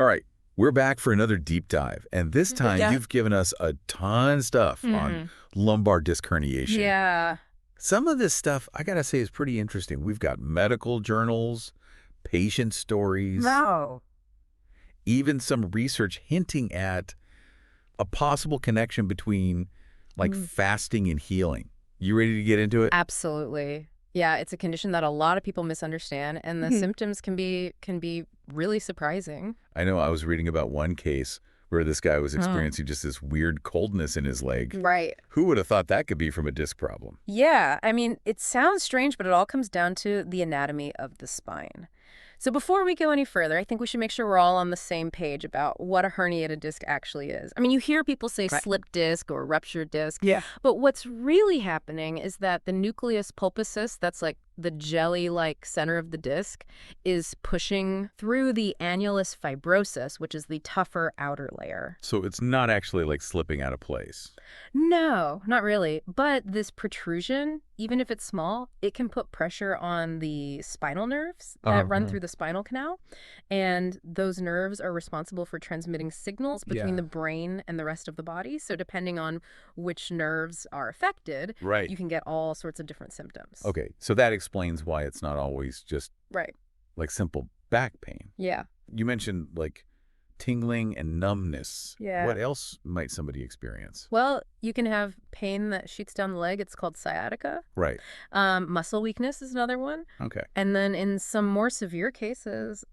All right, we're back for another deep dive, and this time you've given us a ton of stuff on lumbar disc herniation. Yeah. Some of this stuff, I gotta say, is pretty interesting. We've got medical journals, patient stories, No. even some research hinting at a possible connection between, like, fasting and healing. You ready to get into it? Absolutely. Yeah, it's a condition that a lot of people misunderstand, and the symptoms can be really surprising. I know I was reading about one case where this guy was experiencing just this weird coldness in his leg. Right. Who would have thought that could be from a disc problem? Yeah, I mean, it sounds strange, but it all comes down to the anatomy of the spine. So before we go any further, I think we should make sure we're all on the same page about what a herniated disc actually is. I mean, you hear people say slip disc or ruptured disc, but what's really happening is that the nucleus pulposus, that's like the jelly-like center of the disc, is pushing through the annulus fibrosus, which is the tougher outer layer. So it's not actually like slipping out of place. No, not really. But this protrusion, even if it's small, it can put pressure on the spinal nerves that run through the spinal canal. And those nerves are responsible for transmitting signals between the brain and the rest of the body. So depending on which nerves are affected, you can get all sorts of different symptoms. Okay, so that explains why it's not always just like simple back pain. Yeah. You mentioned like tingling and numbness. Yeah. What else might somebody experience? Well, you can have pain that shoots down the leg. It's called sciatica. Right. Muscle weakness is another one. Okay. And then in some more severe cases,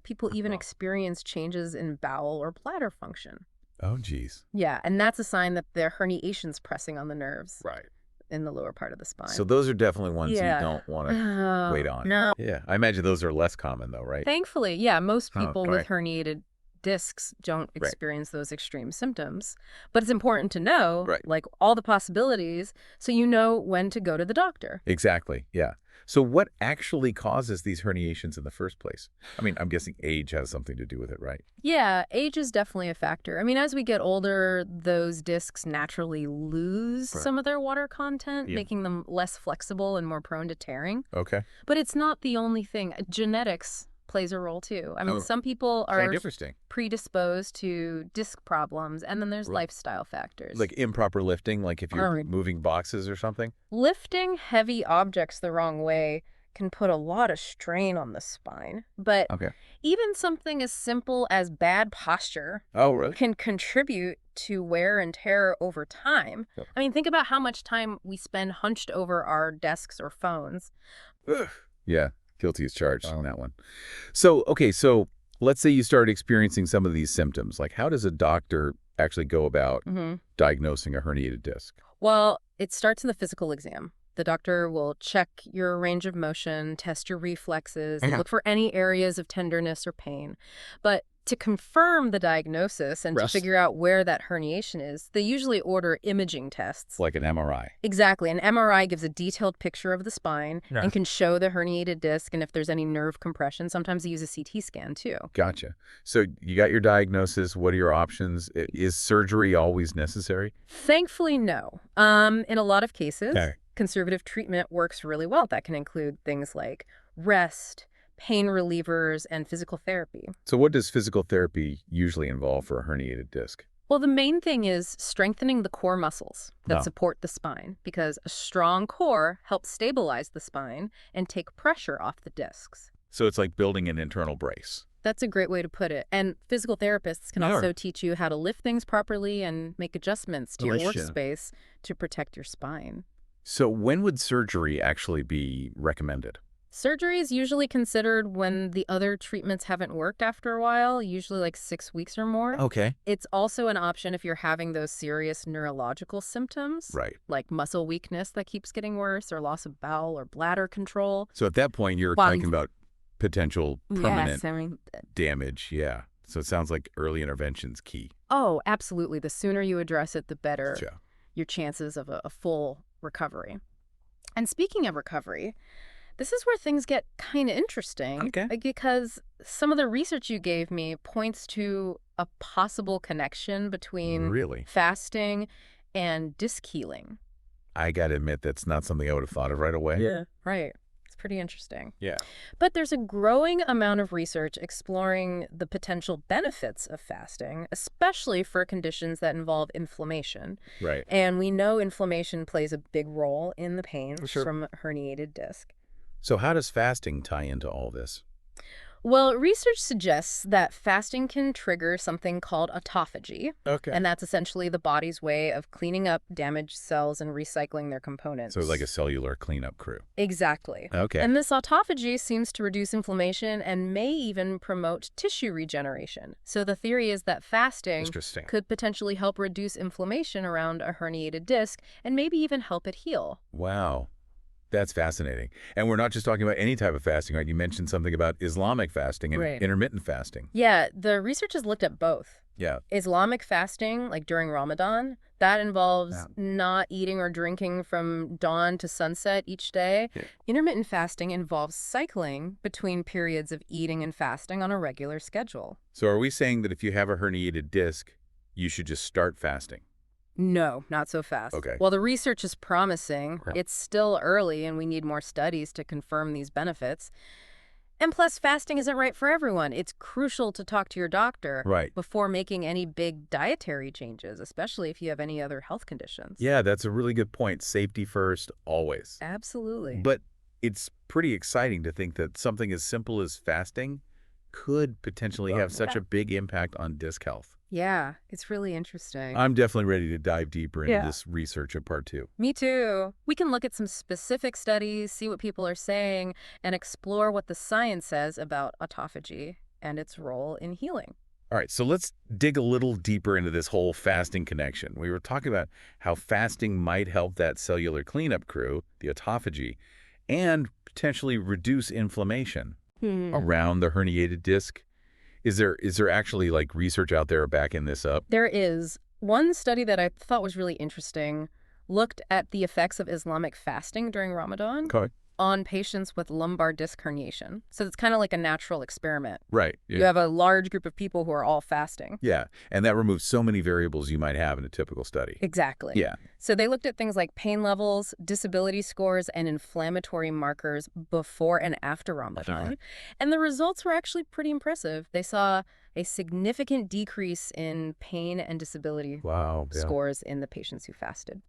people even experience changes in bowel or bladder function. Oh, geez. Yeah, and that's a sign that their herniation's pressing on the nerves. Right. In the lower part of the spine. So those are definitely ones you don't want to wait on. No. Yeah, I imagine those are less common though, right? Thankfully, yeah, most people with herniated discs don't experience those extreme symptoms. But it's important to know, like, all the possibilities so you know when to go to the doctor. Exactly, yeah. So what actually causes these herniations in the first place? I mean, I'm guessing age has something to do with it, right? Yeah, age is definitely a factor. I mean, as we get older, those discs naturally lose some of their water content, making them less flexible and more prone to tearing. Okay. But it's not the only thing. Genetics plays a role too. I mean, some people are predisposed to disc problems, and then there's lifestyle factors. Like improper lifting, like if you're moving boxes or something? Lifting heavy objects the wrong way can put a lot of strain on the spine. But even something as simple as bad posture can contribute to wear and tear over time. I mean, think about how much time we spend hunched over our desks or phones. Yeah. Guilty as charged on that one. So, okay, so let's say you start experiencing some of these symptoms. Like, how does a doctor actually go about diagnosing a herniated disc? Well, it starts in the physical exam. The doctor will check your range of motion, test your reflexes, and look for any areas of tenderness or pain. But to confirm the diagnosis and to figure out where that herniation is, they usually order imaging tests. Like an MRI. Exactly. An MRI gives a detailed picture of the spine and can show the herniated disc and if there's any nerve compression. Sometimes they use a CT scan too. Gotcha. So you got your diagnosis. What are your options? Is surgery always necessary? Thankfully, no. In a lot of cases, conservative treatment works really well. That can include things like rest, pain relievers, and physical therapy. So what does physical therapy usually involve for a herniated disc? Well, the main thing is strengthening the core muscles that support the spine, because a strong core helps stabilize the spine and take pressure off the discs. So it's like building an internal brace. That's a great way to put it. And physical therapists can also teach you how to lift things properly and make adjustments to your workspace to protect your spine. So when would surgery actually be recommended? Surgery is usually considered when the other treatments haven't worked after a while, usually like 6 weeks or more. Okay. It's also an option if you're having those serious neurological symptoms, like muscle weakness that keeps getting worse or loss of bowel or bladder control. So at that point, you're talking about potential permanent damage. Yeah. So it sounds like early intervention's key. Oh, absolutely. The sooner you address it, the better your chances of a full recovery. And speaking of recovery, this is where things get kind of interesting. Because some of the research you gave me points to a possible connection between fasting and disc healing. I got to admit, that's not something I would have thought of right away. Right. It's pretty interesting. Yeah. But there's a growing amount of research exploring the potential benefits of fasting, especially for conditions that involve inflammation. Right. And we know inflammation plays a big role in the pain Sure. from a herniated disc. So how does fasting tie into all this? Well, research suggests that fasting can trigger something called autophagy, Okay. and that's essentially the body's way of cleaning up damaged cells and recycling their So components. like a cellular cleanup crew. Exactly. Okay. And this autophagy seems to reduce inflammation and may even promote tissue regeneration. So the theory is that fasting Interesting. could potentially help reduce inflammation around a herniated disc and maybe even help it heal. Wow. That's fascinating. And we're not just talking about any type of fasting, right? You mentioned something about Islamic fasting and Right. intermittent fasting. Yeah, the research has looked at both. Yeah. Islamic fasting, like during Ramadan, that involves Yeah. not eating or drinking from dawn to sunset each day. Yeah. Intermittent fasting involves cycling between periods of eating and fasting on a regular schedule. So are we saying that if you have a herniated disc, you should just start fasting? No, not so fast. Okay. While the research is promising, Yeah. it's still early and we need more studies to confirm these benefits. And plus, fasting isn't right for everyone. It's crucial to talk to your doctor Right. before making any big dietary changes, especially if you have any other health conditions. Yeah, that's a really good point. Safety first, always. Absolutely. But it's pretty exciting to think that something as simple as fasting could potentially have such a big impact on disc health. Yeah, it's really interesting. I'm definitely ready to dive deeper into Yeah. this research in part 2. Me too. We can look at some specific studies, see what people are saying, and explore what the science says about autophagy and its role in healing. All right, so let's dig a little deeper into this whole fasting connection. We were talking about how fasting might help that cellular cleanup crew, the autophagy, and potentially reduce inflammation around the herniated disc. Is there actually like research out there backing this up? There is one study that I thought was really interesting, looked at the effects of Islamic fasting during Ramadan Okay. on patients with lumbar disc herniation. So it's kind of like a natural experiment. Right. You have a large group of people who are all fasting. Yeah, and that removes so many variables you might have in a typical study. Exactly. Yeah. So they looked at things like pain levels, disability scores, and inflammatory markers before and after Ramadan. And the results were actually pretty impressive. They saw a significant decrease in pain and disability Wow. Yeah. scores in the patients who fasted.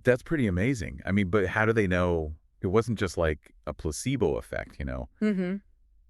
That's pretty amazing. I mean, but how do they know it wasn't just like a placebo effect, Mm-hmm.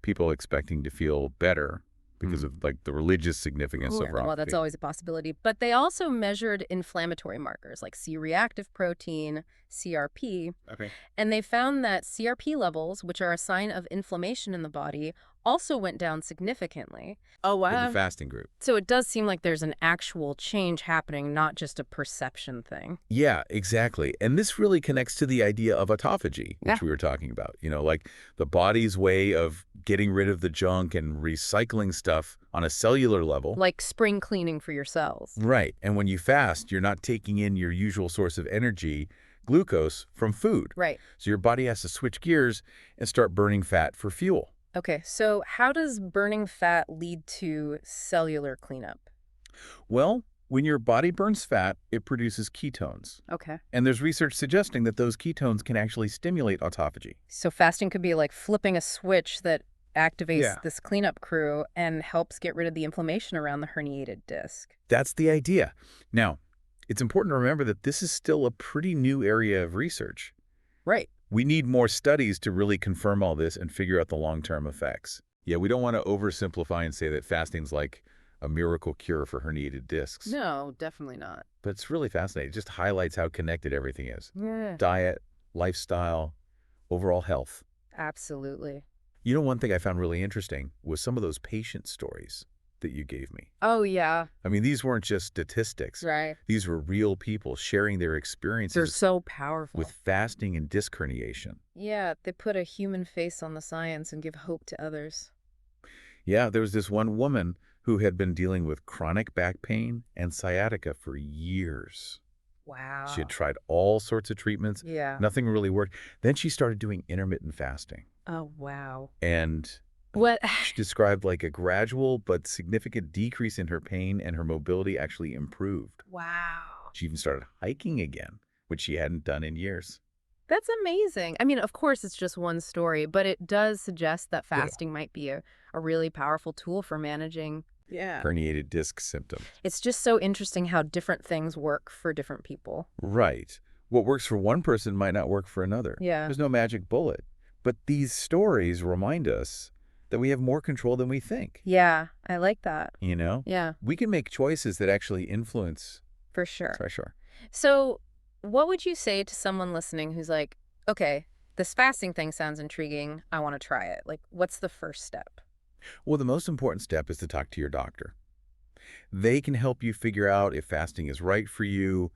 people expecting to feel better because of like the religious significance of Well, that's neuropathy? always a possibility. But they also measured inflammatory markers like C-reactive protein, CRP, Okay. and they found that CRP levels, which are a sign of inflammation in the body, also went down significantly. Oh, In the fasting group. So it does seem like there's an actual change happening, not just a perception thing. Yeah, exactly. And this really connects to the idea of autophagy, which Yeah. we were talking about. Like the body's way of getting rid of the junk and recycling stuff on a cellular level. Like spring cleaning for your cells. Right. And when you fast, you're not taking in your usual source of energy, glucose, from food. Right. So your body has to switch gears and start burning fat for fuel. Okay, so how does burning fat lead to cellular cleanup? Well, when your body burns fat, it produces ketones. Okay. And there's research suggesting that those ketones can actually stimulate autophagy. So fasting could be like flipping a switch that activates Yeah. this cleanup crew and helps get rid of the inflammation around the herniated disc. That's the idea. Now, it's important to remember that this is still a pretty new area of research. Right. We need more studies to really confirm all this and figure out the long-term effects. Yeah, we don't want to oversimplify and say that fasting's like a miracle cure for herniated discs. No, definitely not. But it's really fascinating. It just highlights how connected everything is. Yeah. Diet, lifestyle, overall health. Absolutely. One thing I found really interesting was some of those patient stories that you gave me. Oh, yeah. I mean, these weren't just statistics. Right. These were real people sharing their They're experiences so powerful. with fasting and disc herniation. Yeah, they put a human face on the science and give hope to others. Yeah, there was this one woman who had been dealing with chronic back pain and sciatica for years. Wow. She had tried all sorts of treatments. Yeah. Nothing really worked. Then she started doing intermittent fasting. Oh, wow. And What? she described like a gradual but significant decrease in her pain, and her mobility actually improved. Wow. She even started hiking again, which she hadn't done in years. That's amazing. I mean, of course, it's just one story, but it does suggest that Yeah. fasting might be a really powerful tool for managing. Yeah. Herniated disc symptom. It's just so interesting how different things work for different people. Right. What works for one person might not work for another. Yeah. There's no magic bullet. But these stories remind us that we have more control than we think. Yeah, I like that. You know? Yeah, We can make choices that actually influence. for sure. Sorry, sure. So, what would you say to someone listening who's like, okay, this fasting thing sounds intriguing. I want to try it. Like, what's the first step? Well, the most important step is to talk to your doctor. They can help you figure out if fasting is right for you,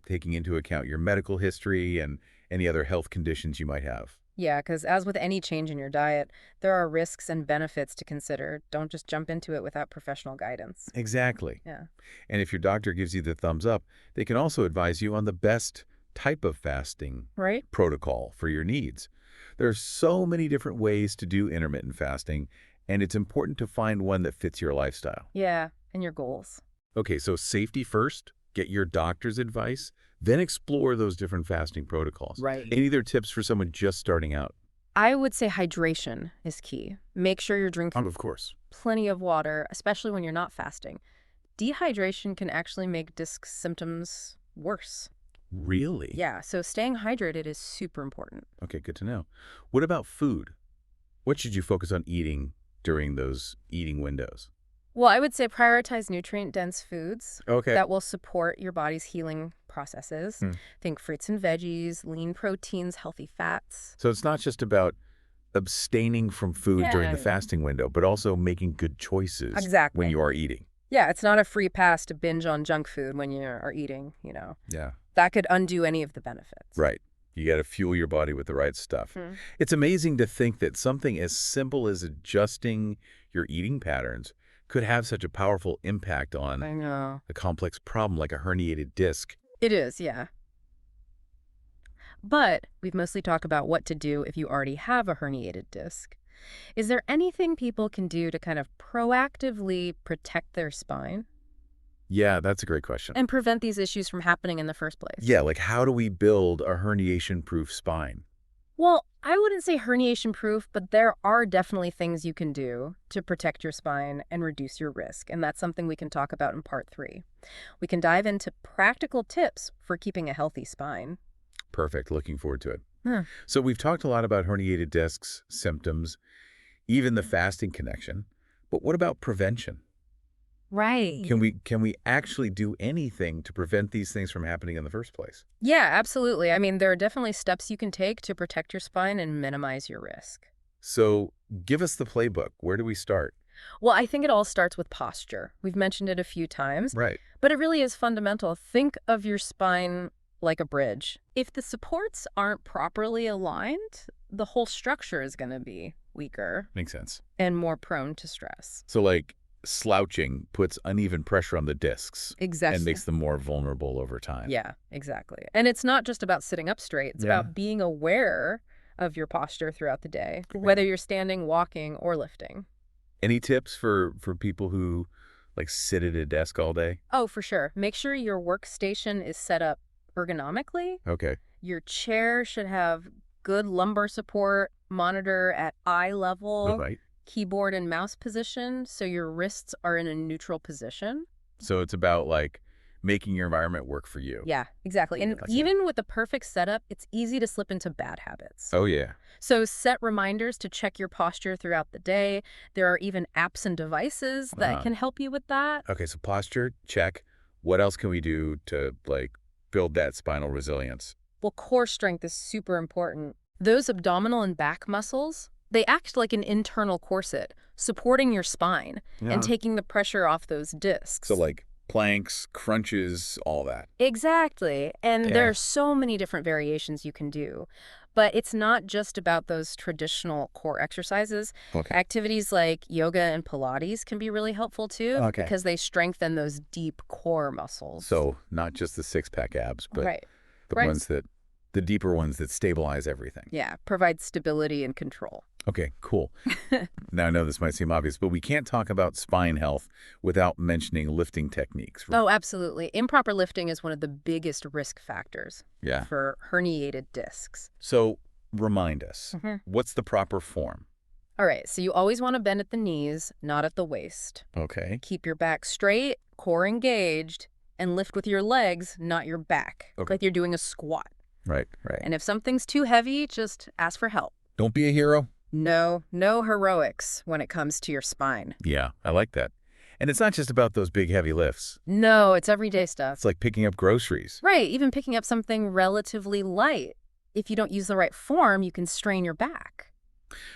taking into account your medical history and any other health conditions you might have. Yeah, because as with any change in your diet, there are risks and benefits to consider. Don't just jump into it without professional guidance. Exactly. Yeah. And if your doctor gives you the thumbs up, they can also advise you on the best type of fasting Right? protocol for your needs. There are so many different ways to do intermittent fasting, and it's important to find one that fits your lifestyle. Yeah, and your goals. Okay, so safety first, get your doctor's advice, then explore those different fasting protocols. Right. Any other tips for someone just starting out? I would say hydration is key. Make sure you're drinking Of course. plenty of water, especially when you're not fasting. Dehydration can actually make disc symptoms worse. Really? Yeah, so staying hydrated is super important. Okay, good to know. What about food? What should you focus on eating during those eating windows? Well, I would say prioritize nutrient-dense foods Okay. that will support your body's healing processes. Hmm. Think fruits and veggies, lean proteins, healthy fats. So it's not just about abstaining from food during the Yeah. fasting window, but also making good choices Exactly. when you are eating. Yeah, it's not a free pass to binge on junk food when you are eating, Yeah. That could undo any of the benefits. Right. You got to fuel your body with the right stuff. Hmm. It's amazing to think that something as simple as adjusting your eating patterns could have such a powerful impact on I know. a complex problem like a herniated disc. It is, yeah. But we've mostly talked about what to do if you already have a herniated disc. Is there anything people can do to kind of proactively protect their spine Yeah, that's a great question. and prevent these issues from happening in the first place? Yeah, like how do we build a herniation-proof spine? Well, I wouldn't say herniation proof, but there are definitely things you can do to protect your spine and reduce your risk. And that's something we can talk about in part 3. We can dive into practical tips for keeping a healthy spine. Perfect. Looking forward to it. Huh. So we've talked a lot about herniated discs, symptoms, even the fasting connection. But what about prevention? Right. Can we actually do anything to prevent these things from happening in the first place? Yeah, absolutely. I mean, there are definitely steps you can take to protect your spine and minimize your risk. So give us the playbook. Where do we start? Well, I think it all starts with posture. We've mentioned it a few times, Right. but it really is fundamental. Think of your spine like a bridge. If the supports aren't properly aligned, the whole structure is going to be weaker Makes sense. and more prone to stress. So like slouching puts uneven pressure on the discs Exactly. and makes them more vulnerable over time. Yeah, exactly. And it's not just about sitting up straight. It's Yeah. about being aware of your posture throughout the day, Great. whether you're standing, walking, or lifting. Any tips for people who like sit at a desk all day? Oh, for sure. Make sure your workstation is set up ergonomically. Okay. Your chair should have good lumbar support, monitor at eye level, Right. keyboard and mouse position, so your wrists are in a neutral position. So it's about like making your environment work for you. Yeah, exactly. And That's it. even with the perfect setup, it's easy to slip into bad habits. Oh, yeah. So set reminders to check your posture throughout the day. There are even apps and devices that Uh-huh. can help you with that. Okay, so posture, check. What else can we do to like build that spinal resilience? Well, core strength is super important. Those abdominal and back muscles, they act like an internal corset, supporting your spine and taking the pressure off those discs. So like planks, crunches, all that. Exactly. And Yeah. there are so many different variations you can do. But it's not just about those traditional core exercises. Okay. Activities like yoga and Pilates can be really helpful too, Okay. because they strengthen those deep core muscles. So not just the six-pack abs, but right. the right. ones that The deeper ones that stabilize everything. Yeah, provide stability and control. Okay, cool. Now, I know this might seem obvious, but we can't talk about spine health without mentioning lifting techniques. Oh, absolutely. Improper lifting is one of the biggest risk factors Yeah. for herniated discs. So, remind us, what's the proper form? All right, so you always want to bend at the knees, not at the waist. Okay. Keep your back straight, core engaged, and lift with your legs, not your back, like you're doing a squat. Right. And if something's too heavy, just ask for help. Don't be a hero. No heroics when it comes to your spine. Yeah, I like that. And it's not just about those big, heavy lifts. No, it's everyday stuff. It's like picking up groceries. Right, even picking up something relatively light. If you don't use the right form, you can strain your back.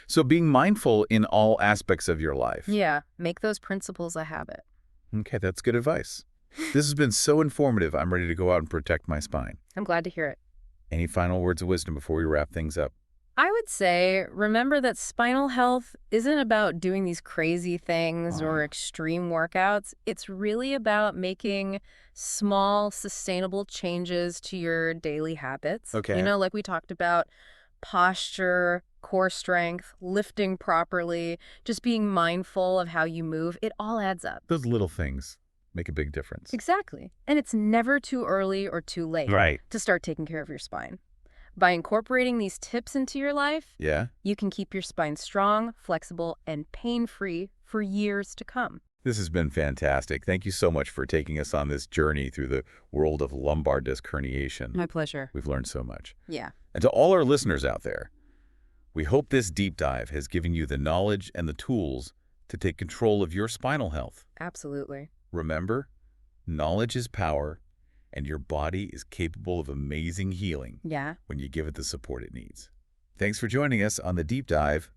So being mindful in all aspects of your life. Yeah, make those principles a habit. Okay, that's good advice. This has been so informative. I'm ready to go out and protect my spine. I'm glad to hear it. Any final words of wisdom before we wrap things up? I would say, remember that spinal health isn't about doing these crazy things or extreme workouts. It's really about making small, sustainable changes to your daily habits. Okay. You know, like we talked about, posture, core strength, lifting properly, just being mindful of how you move. It all adds up. Those little things make a big difference. Exactly. And it's never too early or too late to start taking care of your spine. By incorporating these tips into your life, you can keep your spine strong, flexible, and pain-free for years to come. This has been fantastic. Thank you so much for taking us on this journey through the world of lumbar disc herniation. My pleasure. We've learned so much. Yeah. And to all our listeners out there, we hope this deep dive has given you the knowledge and the tools to take control of your spinal health. Absolutely. Remember, knowledge is power, and your body is capable of amazing healing when you give it the support it needs. Thanks for joining us on The Deep Dive.